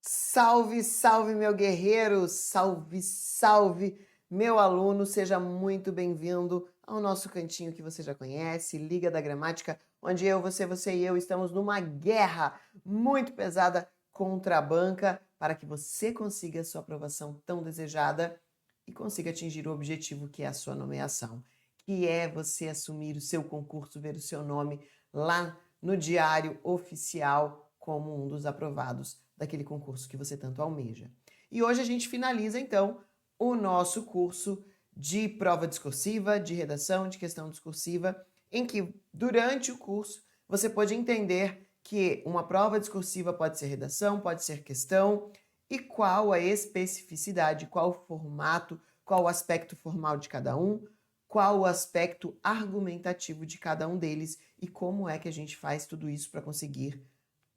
Salve, salve, meu guerreiro! Salve, salve, meu aluno! Seja muito bem-vindo ao nosso cantinho que você já conhece, Liga da Gramática, onde eu, você e eu estamos numa guerra muito pesada contra a banca para que você consiga a sua aprovação tão desejada e consiga atingir o objetivo que é a sua nomeação, que é você assumir o seu concurso, ver o seu nome lá no Diário Oficial como um dos aprovados daquele concurso que você tanto almeja. E hoje a gente finaliza, então, o nosso curso de prova discursiva, de redação, de questão discursiva, em que, durante o curso, você pode entender que uma prova discursiva pode ser redação, pode ser questão, e qual a especificidade, qual o formato, qual o aspecto formal de cada um, qual o aspecto argumentativo de cada um deles e como é que a gente faz tudo isso para conseguir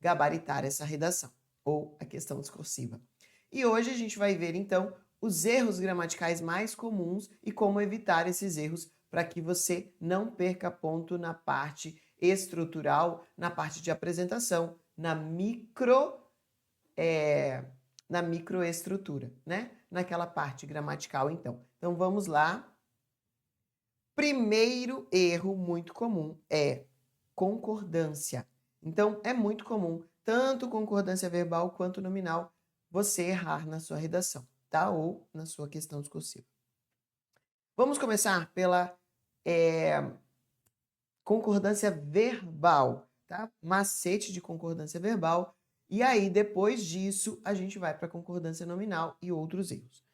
gabaritar essa redação ou a questão discursiva. E hoje a gente vai ver, então, os erros gramaticais mais comuns e como evitar esses erros para que você não perca ponto na parte estrutural, na parte de apresentação, na microestrutura, né? Naquela parte gramatical, então. Então, vamos lá. Primeiro erro muito comum é concordância. Então, é muito comum, tanto concordância verbal quanto nominal, você errar na sua redação, tá? Ou na sua questão discursiva. Vamos começar pela concordância verbal, tá? Macete de concordância verbal. E aí, depois disso, a gente vai para concordância nominal e outros erros.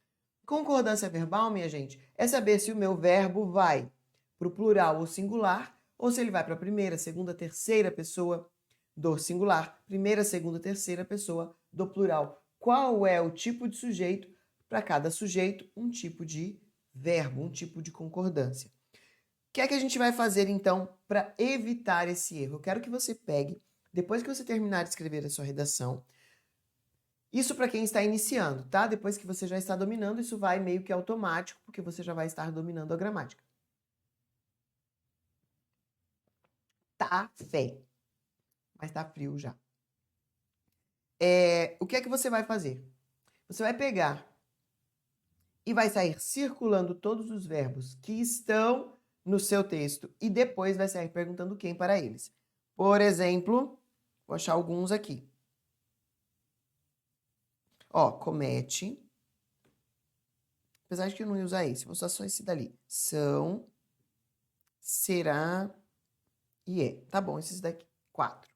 Concordância verbal, minha gente, é saber se o meu verbo vai para o plural ou singular, ou se ele vai para a primeira, segunda, terceira pessoa do singular, primeira, segunda, terceira pessoa do plural. Qual é o tipo de sujeito? Para cada sujeito, um tipo de verbo, um tipo de concordância. O que é que a gente vai fazer, então, para evitar esse erro? Eu quero que você pegue, depois que você terminar de escrever a sua redação, isso para quem está iniciando, tá? Depois que você já está dominando, isso vai meio que automático, porque você já vai estar dominando a gramática. Tá fé, mas tá frio já. O que é que você vai fazer? Você vai pegar e vai sair circulando todos os verbos que estão no seu texto e depois vai sair perguntando quem para eles. Por exemplo, vou achar alguns aqui. Ó, comete. Apesar de que eu não ia usar esse, vou usar só esse dali. São, será e é. Tá bom, esses daqui. 4.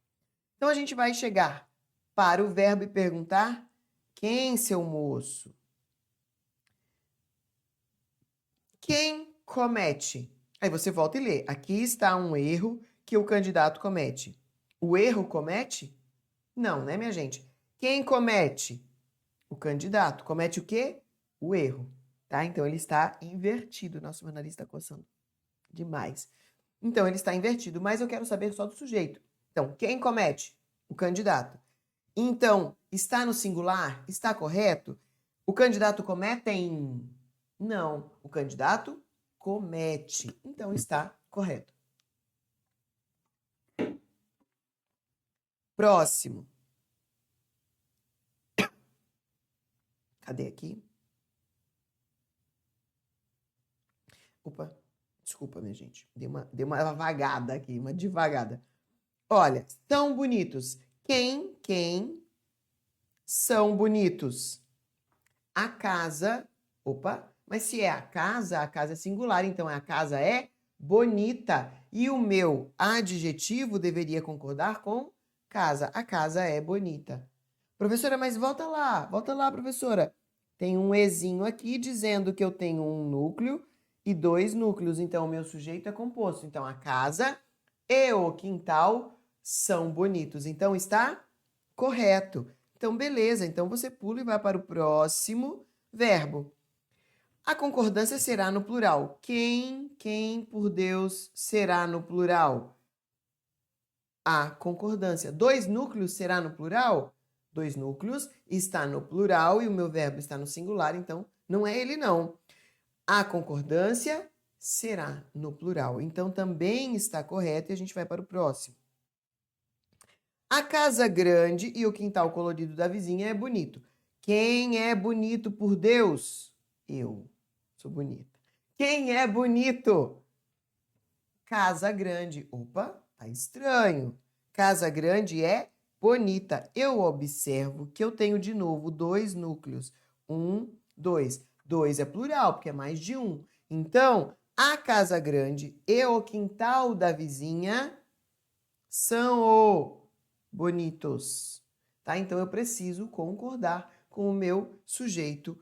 Então, a gente vai chegar para o verbo e perguntar quem, seu moço? Quem comete? Aí você volta e lê. Aqui está um erro que o candidato comete. O erro comete? Não, né, minha gente? Quem comete? O candidato. Comete o quê? O erro. Tá? Então, ele está invertido. Nosso meu nariz está coçando demais. Então, ele está invertido, mas eu quero saber só do sujeito. Então, quem comete? O candidato. Então, está no singular? Está correto? O candidato cometem? Não, o candidato comete. Então, está correto. Próximo. Cadê aqui? Opa, desculpa, minha gente. Deu uma vagada aqui, uma devagada. Olha, são bonitos. Quem são bonitos? A casa, opa, mas se é a casa é singular, então a casa é bonita. E o meu adjetivo deveria concordar com casa. A casa é bonita. Professora, mas volta lá, professora. Tem um ezinho aqui dizendo que eu tenho um núcleo e 2 núcleos, então o meu sujeito é composto. Então a casa e o quintal são bonitos. Então está correto. Então, beleza. Então, você pula e vai para o próximo verbo. A concordância será no plural. Quem, por Deus, será no plural? A concordância. 2 núcleos será no plural? 2 núcleos está no plural e o meu verbo está no singular, então não é ele, não. A concordância será no plural. Então, também está correto e a gente vai para o próximo. A casa grande e o quintal colorido da vizinha é bonito. Quem é bonito por Deus? Eu sou bonita. Quem é bonito? Casa grande. Opa, tá estranho. Casa grande é bonita. Eu observo que eu tenho de novo 2 núcleos. 1, 2. 2 é plural, porque é mais de 1. Então, a casa grande e o quintal da vizinha são bonitos. Tá? Então, eu preciso concordar com o meu sujeito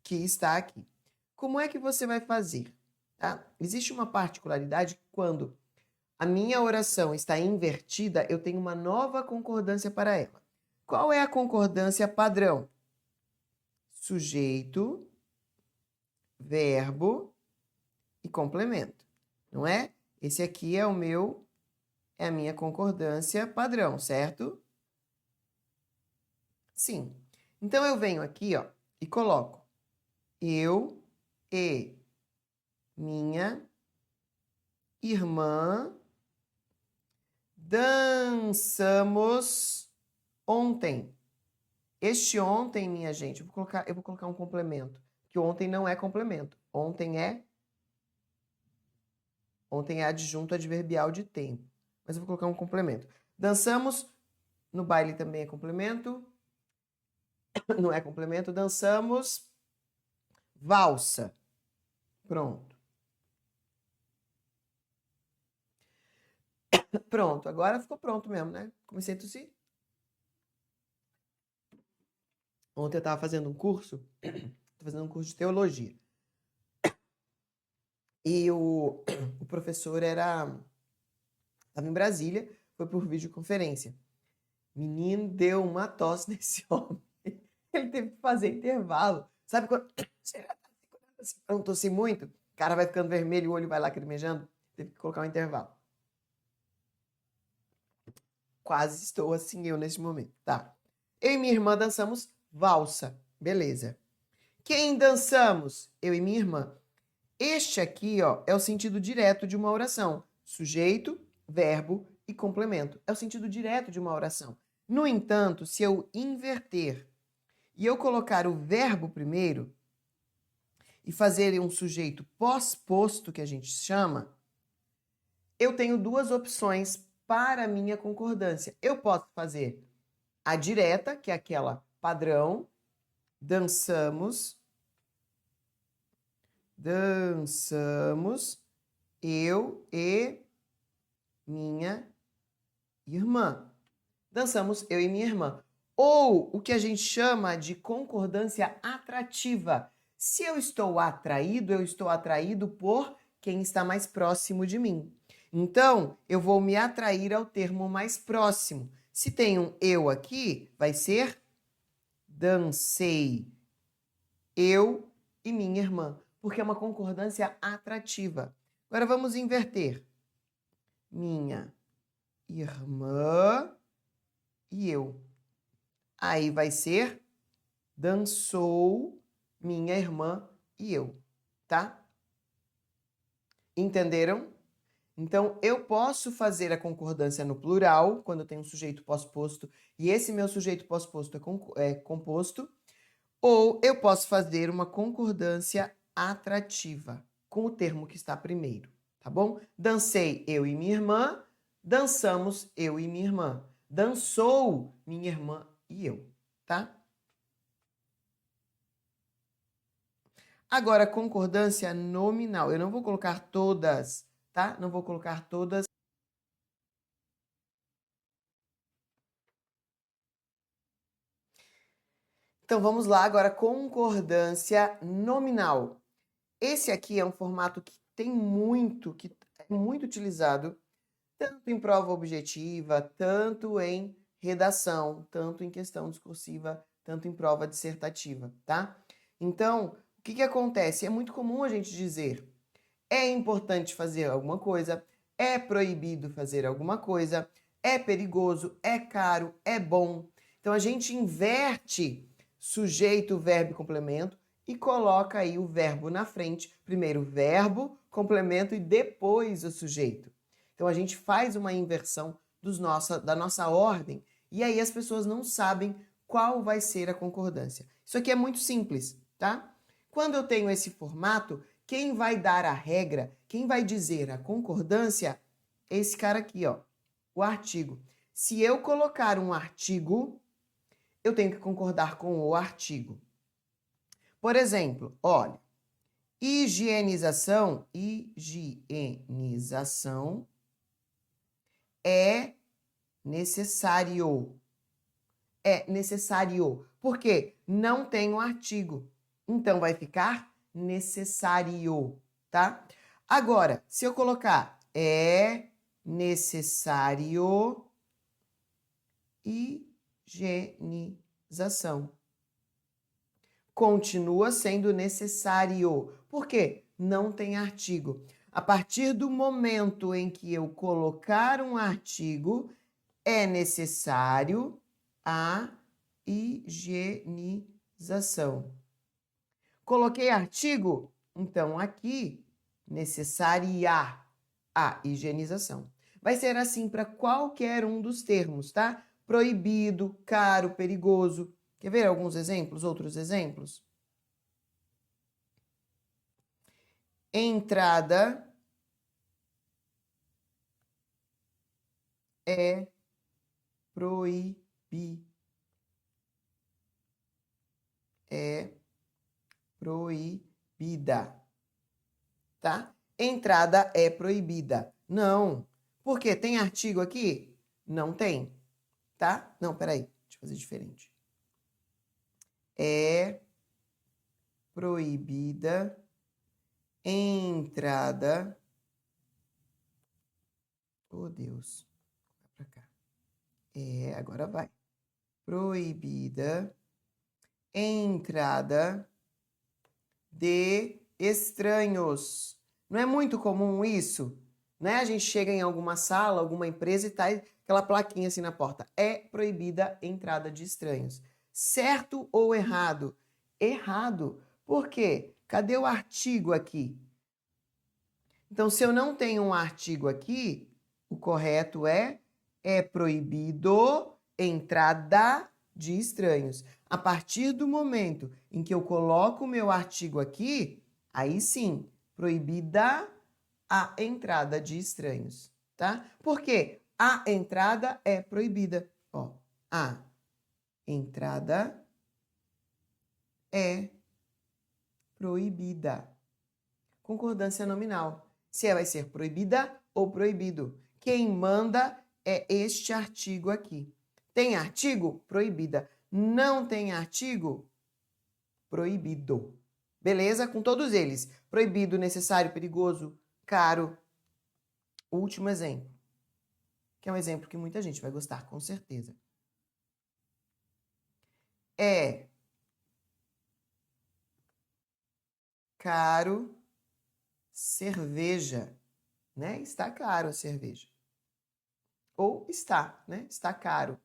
que está aqui. Como é que você vai fazer? Tá? Existe uma particularidade quando a minha oração está invertida, eu tenho uma nova concordância para ela. Qual é a concordância padrão? Sujeito, verbo e complemento, não é? Esse aqui é a minha concordância padrão, certo? Sim. Então eu venho aqui, ó, e coloco eu e minha irmã dançamos ontem. Este ontem, minha gente, eu vou colocar um complemento, que ontem não é complemento. Ontem é adjunto adverbial de tempo. Mas eu vou colocar um complemento. Dançamos, no baile também é complemento. Não é complemento, dançamos valsa. Pronto. Pronto, agora ficou pronto mesmo, né? Comecei a tossir. Ontem eu estava fazendo um curso, de teologia. E o professor estava em Brasília, foi por videoconferência. Menino, deu uma tosse nesse homem. Ele teve que fazer intervalo. Sabe quando você já tá segurando assim pra não tossir muito? O cara vai ficando vermelho, o olho vai lacrimejando. Teve que colocar um intervalo. Quase estou assim eu neste momento. Tá. Eu e minha irmã dançamos valsa. Beleza. Quem dançamos? Eu e minha irmã. Este aqui, ó, é o sentido direto de uma oração. Sujeito, verbo e complemento. É o sentido direto de uma oração. No entanto, se eu inverter e eu colocar o verbo primeiro e fazer um sujeito pós-posto, que a gente chama, eu tenho 2 opções para a minha concordância. Eu posso fazer a direta, que é aquela padrão, dançamos, eu e minha irmã. Dançamos eu e minha irmã. Ou o que a gente chama de concordância atrativa. Se eu estou atraído por quem está mais próximo de mim. Então, eu vou me atrair ao termo mais próximo. Se tem um eu aqui, vai ser dancei eu e minha irmã, porque é uma concordância atrativa. Agora vamos inverter. Minha irmã e eu. Aí vai ser dançou minha irmã e eu, tá? Entenderam? Então, eu posso fazer a concordância no plural, quando eu tenho um sujeito pós-posto, e esse meu sujeito pós-posto é composto, ou eu posso fazer uma concordância atrativa, com o termo que está primeiro, tá bom? Dancei eu e minha irmã, dançamos eu e minha irmã. Dançou minha irmã e eu, tá? Agora, concordância nominal. Eu não vou colocar todas, tá? Não vou colocar todas. Então, vamos lá agora, concordância nominal. Esse aqui é um formato que é muito utilizado, tanto em prova objetiva, tanto em redação, tanto em questão discursiva, tanto em prova dissertativa, tá? Então, o que acontece? É muito comum a gente dizer é importante fazer alguma coisa, é proibido fazer alguma coisa, é perigoso, é caro, é bom. Então, a gente inverte sujeito, verbo e complemento e coloca aí o verbo na frente. Primeiro o verbo, complemento e depois o sujeito. Então, a gente faz uma inversão da nossa ordem, e aí as pessoas não sabem qual vai ser a concordância. Isso aqui é muito simples, tá? Quando eu tenho esse formato, quem vai dar a regra, quem vai dizer a concordância, é esse cara aqui, ó, o artigo. Se eu colocar um artigo, eu tenho que concordar com o artigo. Por exemplo, olha, higienização é necessário. É necessário. Por quê? Não tem um artigo. Então, vai ficar necessário, tá? Agora, se eu colocar é necessário higienização. Continua sendo necessário. Por quê? Não tem artigo. A partir do momento em que eu colocar um artigo, é necessário a higienização. Coloquei artigo? Então, aqui, necessária a higienização. Vai ser assim para qualquer um dos termos, tá? Proibido, caro, perigoso. Quer ver alguns exemplos, outros exemplos? Entrada é proibida, tá? Entrada é proibida. Não. Por quê? Tem artigo aqui? Não tem, tá? Não, peraí. Deixa eu fazer diferente. É proibida entrada. Oh, Deus. Vai pra cá. Agora vai. Proibida entrada de estranhos. Não é muito comum isso? Né? A gente chega em alguma sala, alguma empresa e tá aquela plaquinha assim na porta. É proibida entrada de estranhos. Certo ou errado? Errado. Por quê? Cadê o artigo aqui? Então, se eu não tenho um artigo aqui, o correto é proibido entrada de estranhos. A partir do momento em que eu coloco o meu artigo aqui, aí sim, proibida a entrada de estranhos, tá? Por quê? A entrada é proibida. Ó, a entrada é proibida. Concordância nominal. Se vai ser proibida ou proibido. Quem manda é este artigo aqui. Tem artigo? Proibida. Não tem artigo? Proibido. Beleza? Com todos eles. Proibido, necessário, perigoso, caro. Último exemplo. Que é um exemplo que muita gente vai gostar, com certeza. É caro cerveja, né? Está caro a cerveja. Ou está, né? Está caro.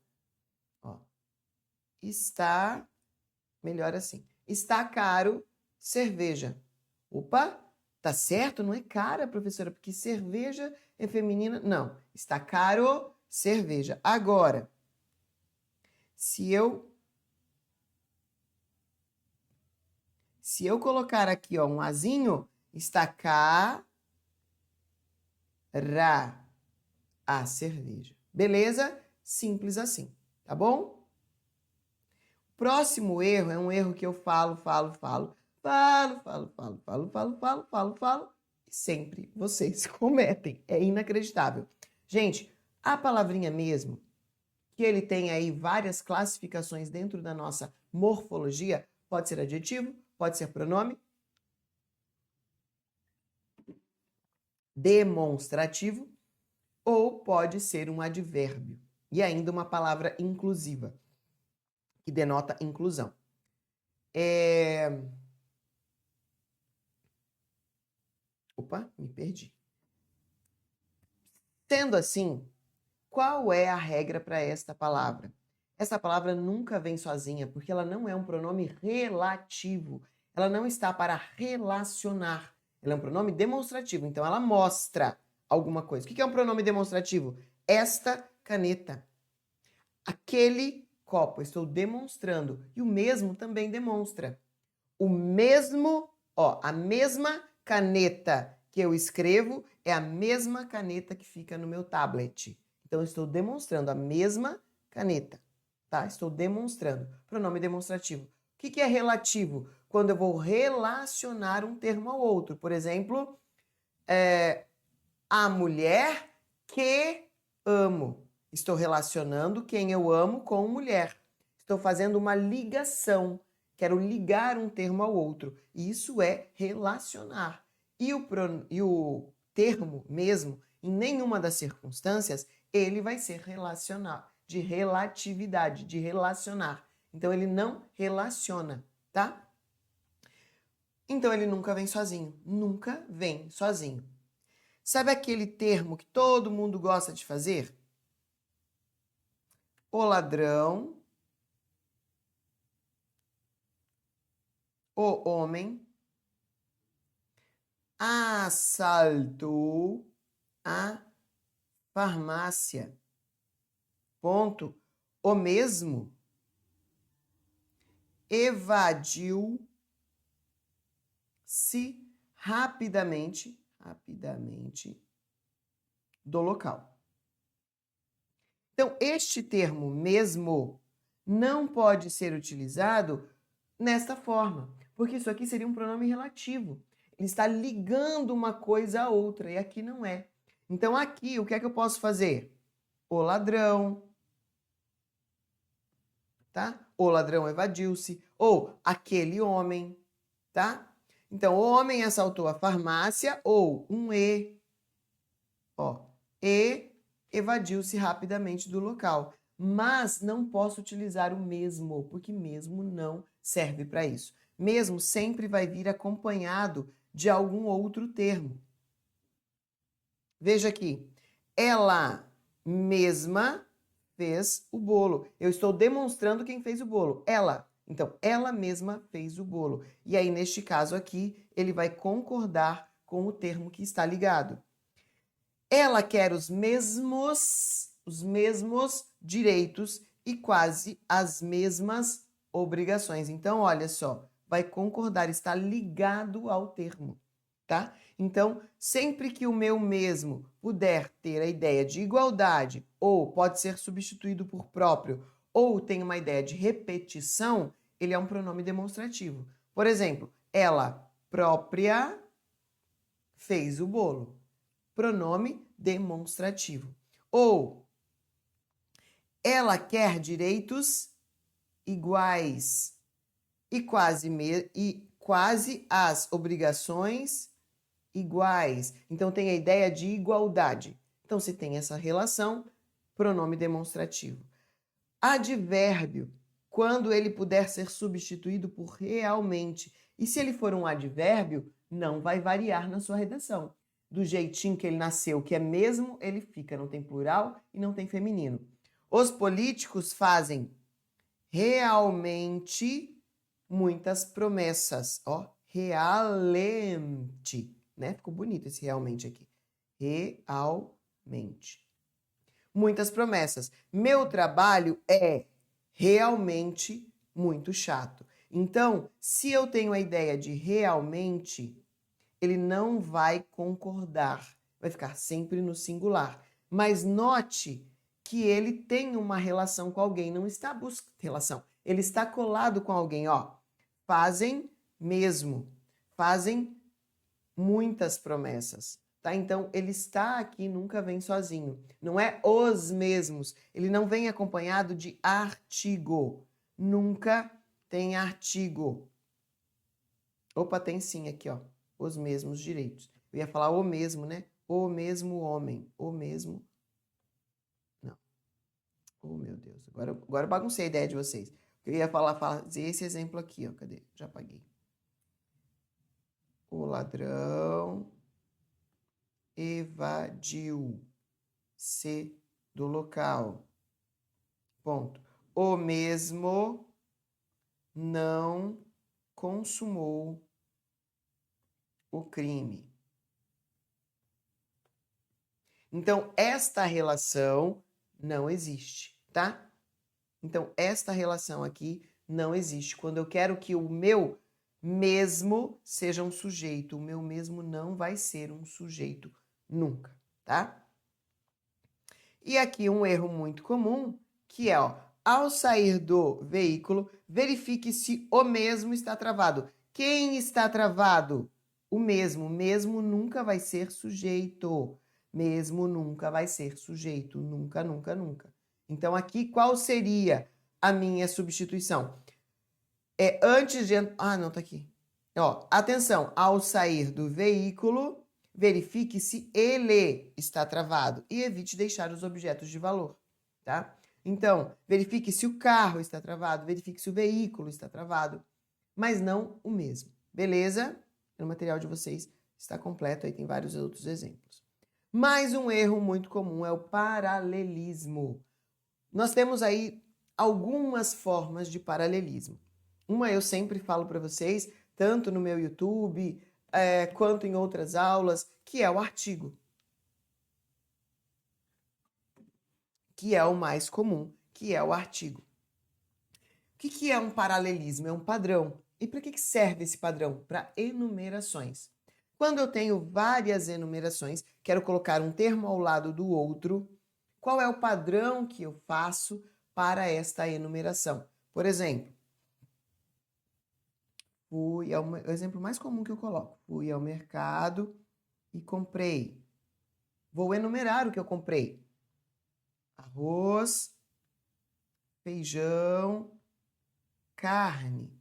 Ó. Está, melhor assim. Está caro cerveja. Opa, tá certo? Não é cara, professora, porque cerveja é feminina. Não, está caro cerveja. Agora, se eu colocar aqui, ó, um azinho, está cara a cerveja. Beleza? Simples assim, tá bom? Próximo erro é um erro que eu falo, e sempre vocês cometem. É inacreditável. Gente, a palavrinha mesmo, que ele tem aí várias classificações dentro da nossa morfologia, pode ser adjetivo, pode ser pronome, demonstrativo, ou pode ser um advérbio. E ainda uma palavra inclusiva, que denota inclusão. Opa, me perdi. Sendo assim, qual é a regra para esta palavra? Essa palavra nunca vem sozinha, porque ela não é um pronome relativo. Ela não está para relacionar. Ela é um pronome demonstrativo, então ela mostra alguma coisa. O que é um pronome demonstrativo? Esta caneta. Aquele copo, eu estou demonstrando. E o mesmo também demonstra. O mesmo, a mesma caneta que eu escrevo é a mesma caneta que fica no meu tablet. Então, eu estou demonstrando a mesma caneta, tá? Estou demonstrando. Pronome demonstrativo. O que é relativo? Quando eu vou relacionar um termo ao outro. Por exemplo, a mulher que amo. Estou relacionando quem eu amo com mulher. Estou fazendo uma ligação. Quero ligar um termo ao outro. Isso é relacionar. E o termo mesmo, em nenhuma das circunstâncias, ele vai ser relacionar, de relatividade, de relacionar. Então, ele não relaciona, tá? Então, ele nunca vem sozinho. Nunca vem sozinho. Sabe aquele termo que todo mundo gosta de fazer? O ladrão, o homem, assaltou a farmácia. Ponto. O mesmo evadiu-se rapidamente do local. Então, este termo mesmo não pode ser utilizado nesta forma, porque isso aqui seria um pronome relativo. Ele está ligando uma coisa a outra e aqui não é. Então, aqui, o que é que eu posso fazer? O ladrão, tá? O ladrão evadiu-se, ou aquele homem, tá? Então, o homem assaltou a farmácia, ou um e evadiu-se rapidamente do local. Mas não posso utilizar o mesmo, porque mesmo não serve para isso. Mesmo sempre vai vir acompanhado de algum outro termo. Veja aqui. Ela mesma fez o bolo. Eu estou demonstrando quem fez o bolo. Ela. Então, ela mesma fez o bolo. E aí, neste caso aqui, ele vai concordar com o termo que está ligado. Ela quer os mesmos direitos e quase as mesmas obrigações. Então, olha só, vai concordar, está ligado ao termo, tá? Então, sempre que o meu mesmo puder ter a ideia de igualdade, ou pode ser substituído por próprio, ou tem uma ideia de repetição, ele é um pronome demonstrativo. Por exemplo, ela própria fez o bolo. Pronome demonstrativo. Ou ela quer direitos iguais e quase as obrigações iguais. Então tem a ideia de igualdade. Então se tem essa relação, pronome demonstrativo. Advérbio, quando ele puder ser substituído por realmente. E se ele for um advérbio, não vai variar na sua redação. Do jeitinho que ele nasceu, que é mesmo, ele fica, não tem plural e não tem feminino. Os políticos fazem realmente muitas promessas, realmente, né? Ficou bonito esse realmente aqui. Realmente. Muitas promessas. Meu trabalho é realmente muito chato. Então, se eu tenho a ideia de realmente, ele não vai concordar, vai ficar sempre no singular. Mas note que ele tem uma relação com alguém, não está buscando relação, ele está colado com alguém, fazem mesmo, fazem muitas promessas, tá? Então, ele está aqui, nunca vem sozinho, não é os mesmos, ele não vem acompanhado de artigo, nunca tem artigo. Opa, tem sim aqui, os mesmos direitos. Eu ia falar o mesmo, né? O mesmo homem. O mesmo. Não. Oh, meu Deus. Agora baguncei a ideia de vocês. Eu ia fazer esse exemplo aqui, Cadê? Já apaguei. O ladrão evadiu-se do local. Ponto. O mesmo não consumou o crime. Então, esta relação não existe, tá? Então, esta relação aqui não existe. Quando eu quero que o meu mesmo seja um sujeito, o meu mesmo não vai ser um sujeito nunca, tá? E aqui um erro muito comum, que é, ó, ao sair do veículo, verifique se o mesmo está travado. Quem está travado? O mesmo. Mesmo nunca vai ser sujeito. Mesmo nunca vai ser sujeito. Nunca, nunca, nunca. Então, aqui, qual seria a minha substituição? É antes de... Ah, não, tá aqui. Ó, atenção, ao sair do veículo, verifique se ele está travado e evite deixar os objetos de valor, tá? Então, verifique se o carro está travado, verifique se o veículo está travado, mas não o mesmo, beleza? O material de vocês está completo, aí tem vários outros exemplos. Mais um erro muito comum é o paralelismo. Nós temos aí algumas formas de paralelismo. Uma eu sempre falo para vocês, tanto no meu YouTube, quanto em outras aulas, que é o artigo. Que é o mais comum, que é o artigo. O que é um paralelismo? É um padrão. E para que serve esse padrão? Para enumerações. Quando eu tenho várias enumerações, quero colocar um termo ao lado do outro, qual é o padrão que eu faço para esta enumeração? Por exemplo, é o exemplo mais comum que eu coloco. Fui ao mercado e comprei. Vou enumerar o que eu comprei. Arroz, feijão, carne.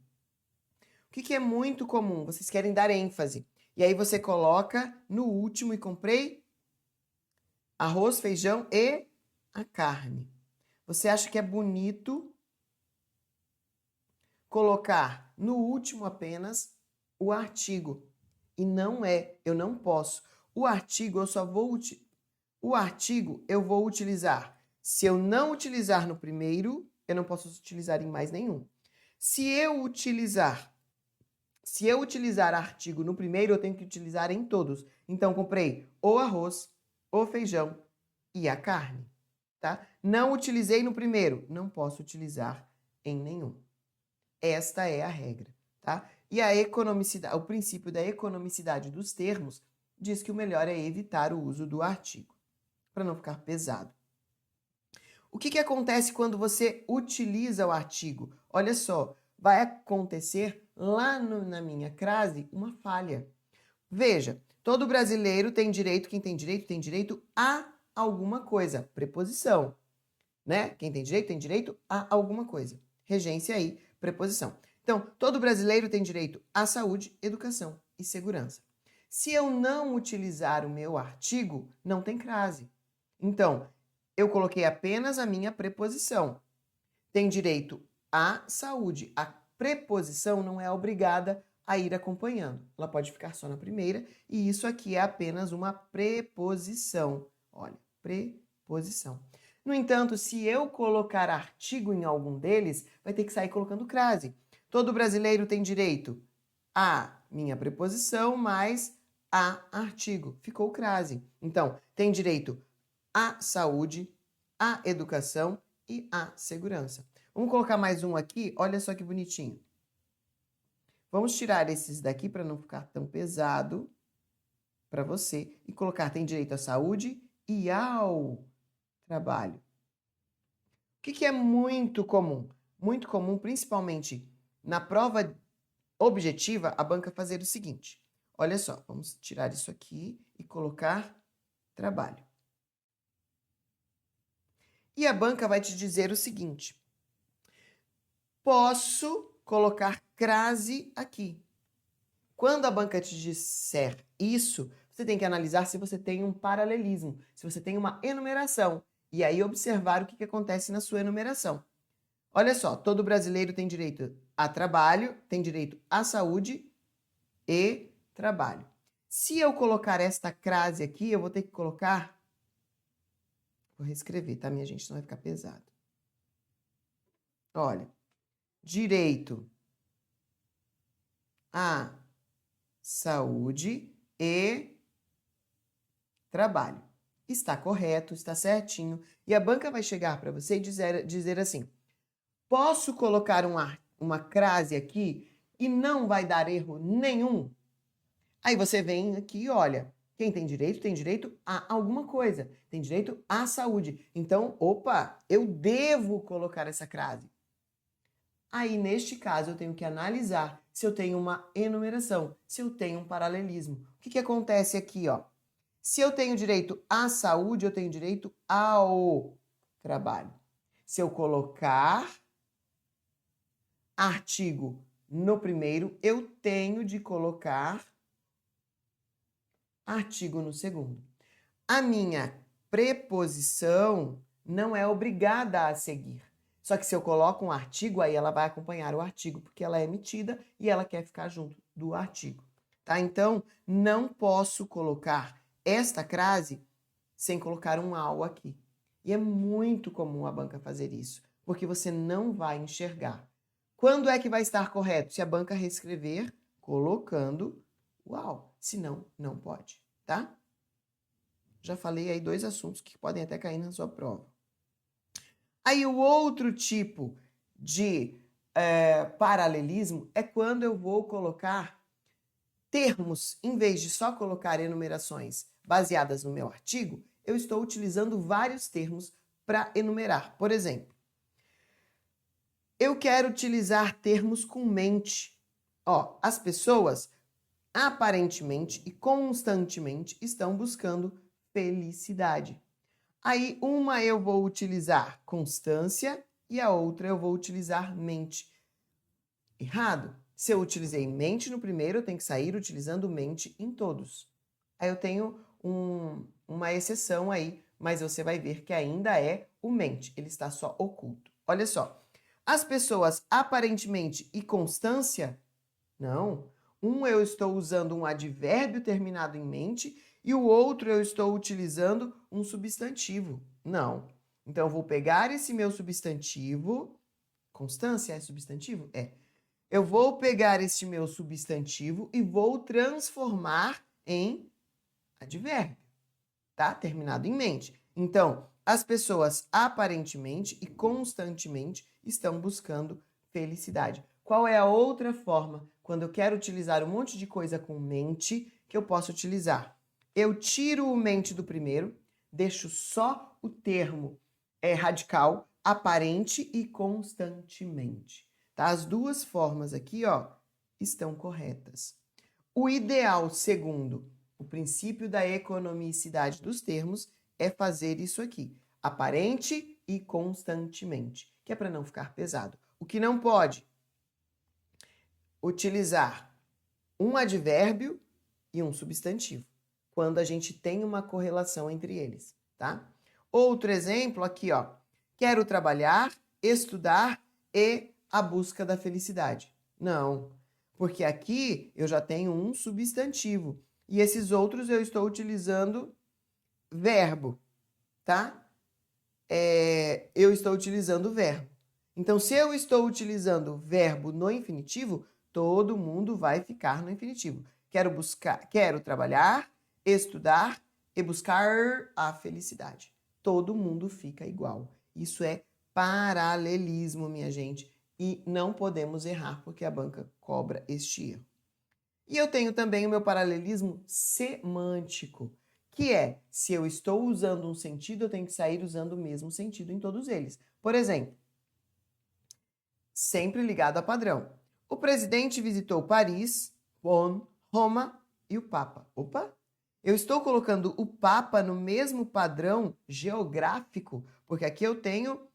O que é muito comum? Vocês querem dar ênfase. E aí você coloca no último e comprei arroz, feijão e a carne. Você acha que é bonito colocar no último apenas o artigo? E não é, eu não posso. O artigo eu vou utilizar. Se eu não utilizar no primeiro, eu não posso utilizar em mais nenhum. Se eu utilizar artigo no primeiro, eu tenho que utilizar em todos. Então, comprei o arroz, o feijão e a carne, tá? Não utilizei no primeiro, não posso utilizar em nenhum. Esta é a regra, tá? E a economicidade, o princípio da economicidade dos termos diz que o melhor é evitar o uso do artigo, para não ficar pesado. O que acontece quando você utiliza o artigo? Olha só, vai acontecer lá na minha crase uma falha. Veja, todo brasileiro tem direito, quem tem direito a alguma coisa. Preposição, né? Quem tem direito a alguma coisa. Regência aí, preposição. Então, todo brasileiro tem direito à saúde, educação e segurança. Se eu não utilizar o meu artigo, não tem crase. Então, eu coloquei apenas a minha preposição. Tem direito à saúde. A preposição não é obrigada a ir acompanhando. Ela pode ficar só na primeira, e isso aqui é apenas uma preposição. Olha, preposição. No entanto, se eu colocar artigo em algum deles, vai ter que sair colocando crase. Todo brasileiro tem direito a minha preposição mais a artigo. Ficou crase. Então, tem direito à saúde, à educação e à segurança. Vamos colocar mais um aqui, olha só que bonitinho. Vamos tirar esses daqui para não ficar tão pesado para você e colocar tem direito à saúde e ao trabalho. O que é muito comum? Muito comum, principalmente na prova objetiva, a banca fazer o seguinte. Olha só, vamos tirar isso aqui e colocar trabalho. E a banca vai te dizer o seguinte: posso colocar crase aqui. Quando a banca te disser isso, você tem que analisar se você tem um paralelismo, se você tem uma enumeração, e aí observar o que acontece na sua enumeração. Olha só, todo brasileiro tem direito a trabalho, tem direito à saúde e trabalho. Se eu colocar esta crase aqui, eu vou ter que colocar... Vou reescrever, tá, minha gente? Senão vai ficar pesado. Olha, direito à saúde e trabalho. está correto, está certinho, e a banca vai chegar para você e dizer assim, posso colocar uma crase aqui e não vai dar erro nenhum? Aí você vem aqui e olha, quem tem direito a alguma coisa, tem direito à saúde. Então, opa, eu devo colocar essa crase. Aí, neste caso, eu tenho que analisar se eu tenho uma enumeração, se eu tenho um paralelismo. O que acontece aqui, ó? Se eu tenho direito à saúde, eu tenho direito ao trabalho. Se eu colocar artigo no primeiro, eu tenho de colocar artigo no segundo. A minha preposição não é obrigada a seguir. Só que se eu coloco um artigo, aí ela vai acompanhar o artigo, porque ela é emitida e ela quer ficar junto do artigo. Tá? Então, não posso colocar esta crase sem colocar um ao aqui. E é muito comum a banca fazer isso, porque você não vai enxergar. Quando é que vai estar correto? Se a banca reescrever colocando o ao. Senão, não pode, tá? Já falei aí 2 assuntos que podem até cair na sua prova. Aí o outro tipo de paralelismo é quando eu vou colocar termos, em vez de só colocar enumerações baseadas no meu artigo, eu estou utilizando vários termos para enumerar. Por exemplo, eu quero utilizar termos com mente. Ó, as pessoas aparentemente e constantemente estão buscando felicidade. Aí, uma eu vou utilizar constância e a outra eu vou utilizar mente. Errado. Se eu utilizei mente no primeiro, eu tenho que sair utilizando mente em todos. Aí eu tenho uma exceção aí, mas você vai ver que ainda é o mente. Ele está só oculto. Olha só. As pessoas aparentemente e constância, não. Um eu estou usando um advérbio terminado em mente e o outro eu estou utilizando um substantivo. Não. Então, eu vou pegar esse meu substantivo. Constância é substantivo? É. Eu vou pegar este meu substantivo e vou transformar em advérbio, tá? Terminado em mente. Então, as pessoas aparentemente e constantemente estão buscando felicidade. Qual é a outra forma, quando eu quero utilizar um monte de coisa com mente, que eu posso utilizar? Eu tiro o mente do primeiro, deixo só o termo radical, aparente e constantemente. Tá? As duas formas aqui, ó, estão corretas. O ideal, segundo o princípio da economicidade dos termos, é fazer isso aqui, aparente e constantemente, que é para não ficar pesado. O que não pode? Utilizar um advérbio e um substantivo, quando a gente tem uma correlação entre eles, tá? Outro exemplo aqui, ó. Quero trabalhar, estudar e a busca da felicidade. Não, porque aqui eu já tenho um substantivo e esses outros eu estou utilizando verbo, tá? Eu estou utilizando verbo. Então, se eu estou utilizando verbo no infinitivo, todo mundo vai ficar no infinitivo. Quero trabalhar, estudar e buscar a felicidade. Todo mundo fica igual. Isso é paralelismo, minha gente. E não podemos errar porque a banca cobra este erro. E eu tenho também o meu paralelismo semântico, que é, se eu estou usando um sentido, eu tenho que sair usando o mesmo sentido em todos eles. Por exemplo, sempre ligado a padrão. O presidente visitou Paris, Bonn, Roma e o Papa. Opa! Eu estou colocando o Papa no mesmo padrão geográfico, porque aqui eu tenho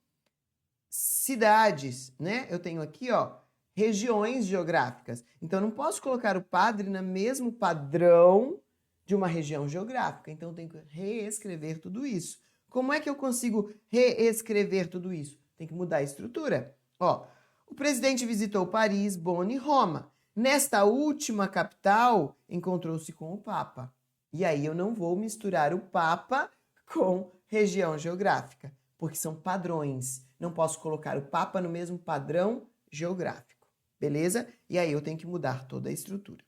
cidades, né? Eu tenho aqui, ó, regiões geográficas. Então, eu não posso colocar o padre no mesmo padrão de uma região geográfica. Então, eu tenho que reescrever tudo isso. Como é que eu consigo reescrever tudo isso? Tem que mudar a estrutura. Ó, o presidente visitou Paris, Bonn e Roma. Nesta última capital, encontrou-se com o Papa. E aí eu não vou misturar o Papa com região geográfica, porque são padrões. Não posso colocar o Papa no mesmo padrão geográfico, beleza? E aí eu tenho que mudar toda a estrutura.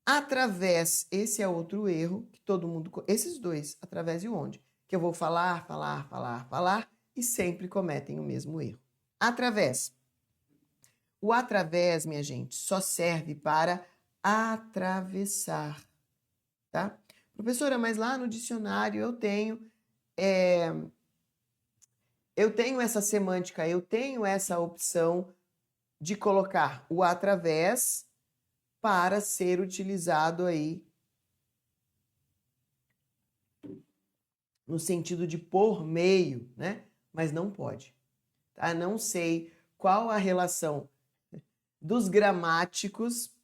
Através, esse é outro erro que todo mundo... Esses dois, através e onde? Que eu vou falar e sempre cometem o mesmo erro. Através. O através, minha gente, só serve para atravessar, tá? Professora, mas lá no dicionário eu tenho essa semântica, eu tenho essa opção de colocar o através para ser utilizado aí no sentido de por meio, né? Mas não pode, tá? Não sei qual a relação dos gramáticos,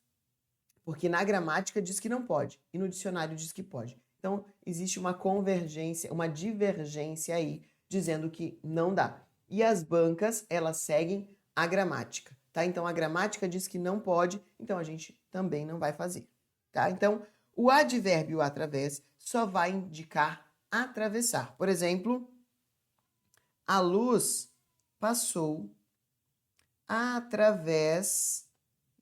porque na gramática diz que não pode e no dicionário diz que pode. Então, existe uma convergência, uma divergência aí, dizendo que não dá. E as bancas, elas seguem a gramática, tá? Então, a gramática diz que não pode, então a gente também não vai fazer, tá? Então, o advérbio através só vai indicar atravessar. Por exemplo, a luz passou através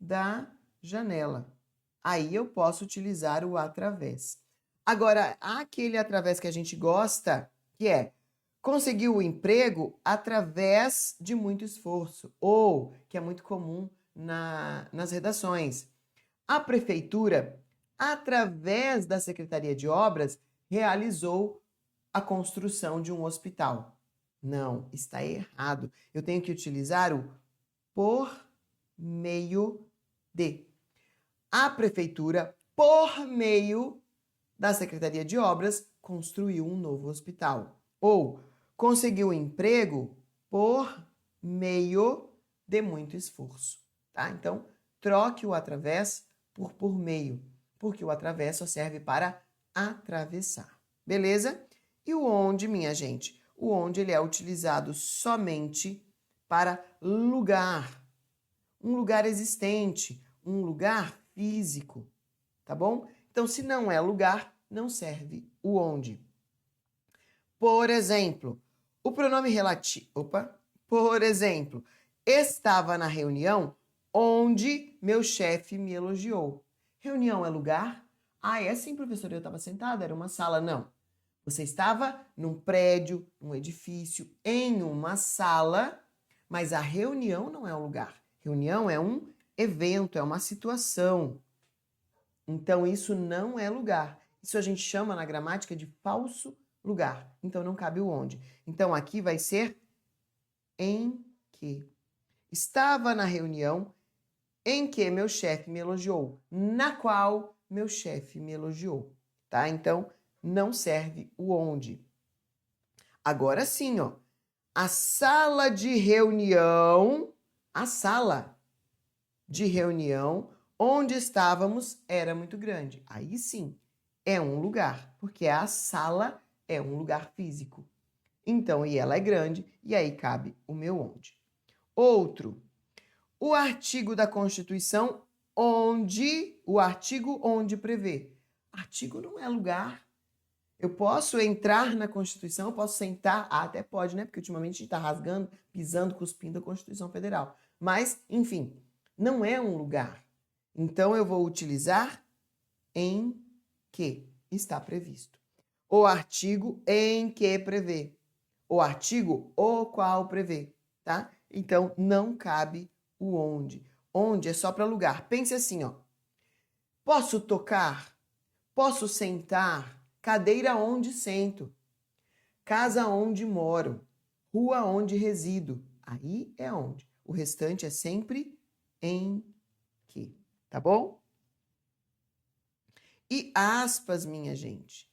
da janela. Aí eu posso utilizar o através. Agora, aquele através que a gente gosta, que é conseguiu o emprego através de muito esforço, ou, que é muito comum nas redações, a prefeitura, através da Secretaria de Obras, realizou a construção de um hospital. Não, está errado. Eu tenho que utilizar o por meio de. A prefeitura, por meio da Secretaria de Obras, construiu um novo hospital. Ou conseguiu emprego por meio de muito esforço. Tá? Então, troque o através por meio, porque o através só serve para atravessar. Beleza? E o onde, minha gente? O onde ele é utilizado somente para lugar. Um lugar existente, um lugar físico, tá bom? Então, se não é lugar, não serve o onde. Por exemplo, o pronome relativo... Por exemplo, estava na reunião onde meu chefe me elogiou. Reunião é lugar? Ah, é sim, professora, eu estava sentada, era uma sala. Não. Você estava num prédio, num edifício, em uma sala, mas a reunião não é um lugar. Reunião é um evento, é uma situação. Então, isso não é lugar. Isso a gente chama na gramática de falso lugar. Então, não cabe o onde. Então, aqui vai ser em que. Estava na reunião em que meu chefe me elogiou. Na qual meu chefe me elogiou. Tá? Então, não serve o onde. Agora sim, ó. A sala de reunião, a sala de reunião onde estávamos era muito grande. Aí sim, é um lugar, porque a sala é um lugar físico. Então, e ela é grande, e aí cabe o meu onde. Outro, o artigo da Constituição o artigo onde prevê. Artigo não é lugar. Eu posso entrar na Constituição, eu posso sentar, até pode, né? Porque ultimamente a gente está rasgando, pisando, cuspindo a Constituição Federal. Mas, enfim, não é um lugar. Então, eu vou utilizar em que está previsto. O artigo em que prevê. O artigo o qual prevê, tá? Então, não cabe o onde. Onde é só para lugar. Pense assim, ó. Posso tocar? Posso sentar? Cadeira onde sento. Casa onde moro. Rua onde resido. Aí é onde. O restante é sempre em que. Tá bom? E aspas, minha gente.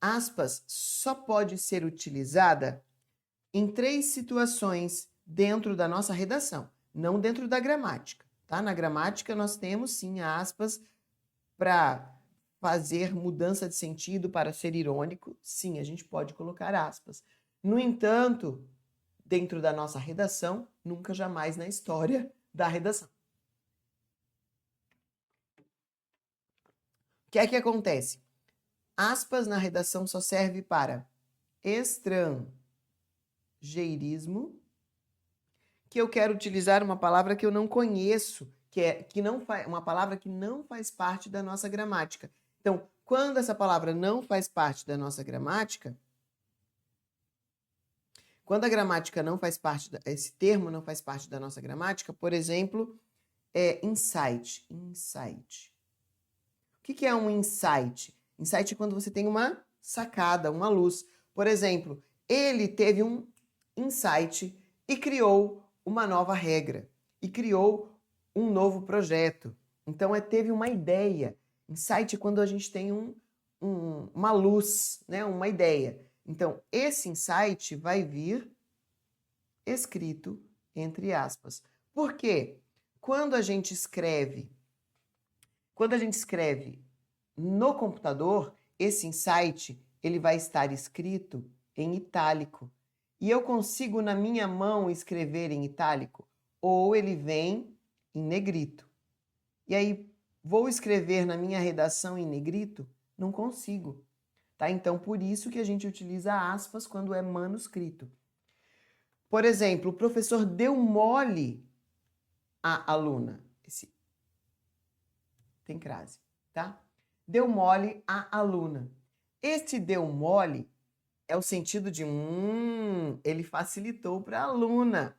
Aspas só pode ser utilizada em 3 situações dentro da nossa redação, não dentro da gramática, tá? Na gramática nós temos sim aspas para fazer mudança de sentido, para ser irônico, sim, a gente pode colocar aspas. No entanto, dentro da nossa redação, nunca jamais na história da redação. O que é que acontece? Aspas na redação só serve para estrangeirismo, que eu quero utilizar uma palavra que eu não conheço, que não faz, uma palavra que não faz parte da nossa gramática. Então, quando essa palavra não faz parte da nossa gramática, quando a gramática não faz parte, esse termo não faz parte da nossa gramática, por exemplo, insight. Insight. O que é um insight? Insight é quando você tem uma sacada, uma luz. Por exemplo, ele teve um insight e criou uma nova regra. E criou um novo projeto. Então, teve uma ideia. Insight é quando a gente tem uma luz, né? Uma ideia. Então, esse insight vai vir escrito entre aspas. Por quê? Quando a gente escreve no computador, esse insight ele vai estar escrito em itálico. E eu consigo na minha mão escrever em itálico, ou ele vem em negrito. E aí, vou escrever na minha redação em negrito? Não consigo. Tá? Então, por isso que a gente utiliza aspas quando é manuscrito. Por exemplo, o professor deu mole à aluna. Tem crase, tá? Deu mole à aluna. Este deu mole é o sentido de ele facilitou para a aluna.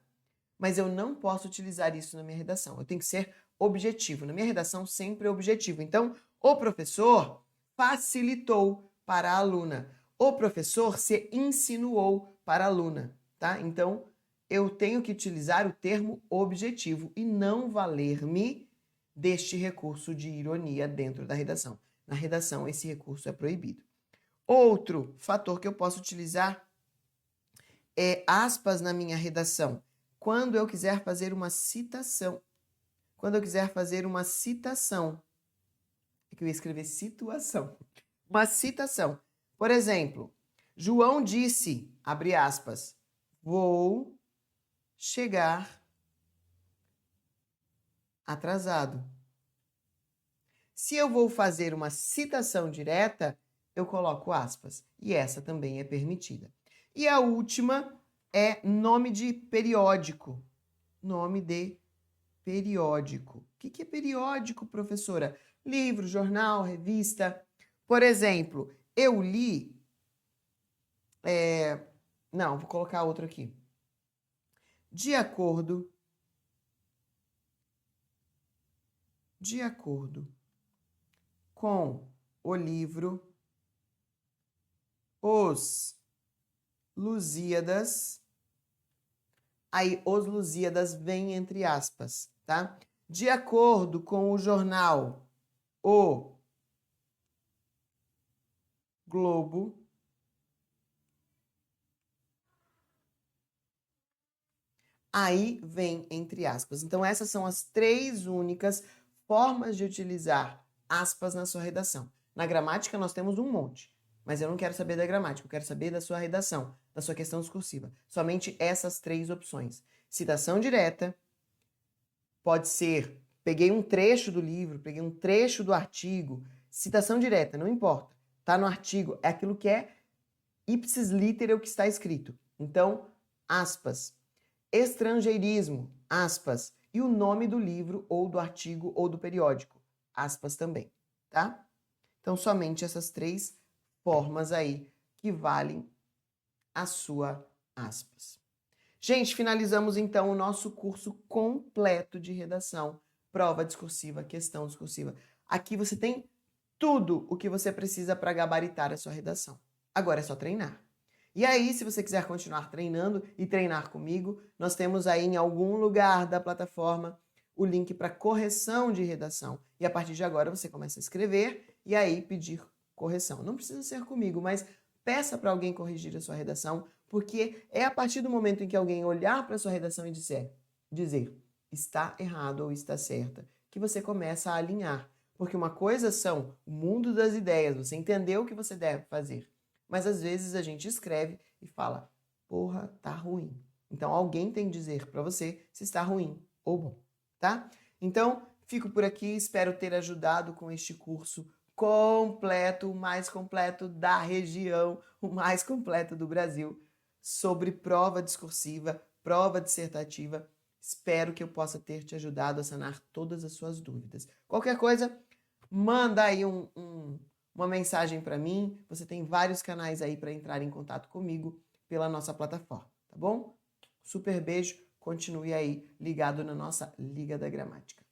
Mas eu não posso utilizar isso na minha redação. Eu tenho que ser objetivo. Na minha redação, sempre é objetivo. Então, o professor facilitou para a aluna. O professor se insinuou para a aluna, tá? Então, eu tenho que utilizar o termo objetivo e não valer-me deste recurso de ironia dentro da redação. Na redação, esse recurso é proibido. Outro fator que eu posso utilizar é aspas na minha redação. Quando eu quiser fazer uma citação. Quando eu quiser fazer uma citação. É que eu ia escrever situação. Uma citação. Por exemplo, João disse, abre aspas, vou chegar atrasado. Se eu vou fazer uma citação direta, eu coloco aspas. E essa também é permitida. E a última é nome de periódico. Nome de periódico. O que é periódico, professora? Livro, jornal, revista. Por exemplo, eu li... Não, vou colocar outro aqui. De acordo com o livro Os Lusíadas, aí Os Lusíadas vem entre aspas, tá? De acordo com o jornal O Globo, aí vem entre aspas. Então, essas são as 3 únicas formas de utilizar aspas na sua redação. Na gramática, nós temos um monte, mas eu não quero saber da gramática, eu quero saber da sua redação, da sua questão discursiva. Somente essas 3 opções. Citação direta, pode ser, peguei um trecho do livro, peguei um trecho do artigo, citação direta, não importa. Tá no artigo, é aquilo que é ipsis litera o que está escrito. Então, aspas. Estrangeirismo, aspas. E o nome do livro, ou do artigo, ou do periódico, aspas também, tá? Então, somente essas 3 formas aí que valem a sua aspas. Gente, finalizamos então o nosso curso completo de redação, prova discursiva, questão discursiva. Aqui você tem tudo o que você precisa para gabaritar a sua redação. Agora é só treinar. E aí, se você quiser continuar treinando e treinar comigo, nós temos aí em algum lugar da plataforma o link para correção de redação. E a partir de agora você começa a escrever e aí pedir correção. Não precisa ser comigo, mas peça para alguém corrigir a sua redação, porque é a partir do momento em que alguém olhar para a sua redação e dizer está errado ou está certa, que você começa a alinhar. Porque uma coisa são o mundo das ideias, você entendeu o que você deve fazer. Mas às vezes a gente escreve e fala, porra, tá ruim. Então alguém tem que dizer para você se está ruim ou bom, tá? Então, fico por aqui, espero ter ajudado com este curso completo, o mais completo da região, o mais completo do Brasil, sobre prova discursiva, prova dissertativa Espero que eu possa ter te ajudado a sanar todas as suas dúvidas. Qualquer coisa, manda aí uma mensagem para mim. Você tem vários canais aí para entrar em contato comigo pela nossa plataforma, tá bom? Super beijo, continue aí ligado na nossa Liga da Gramática.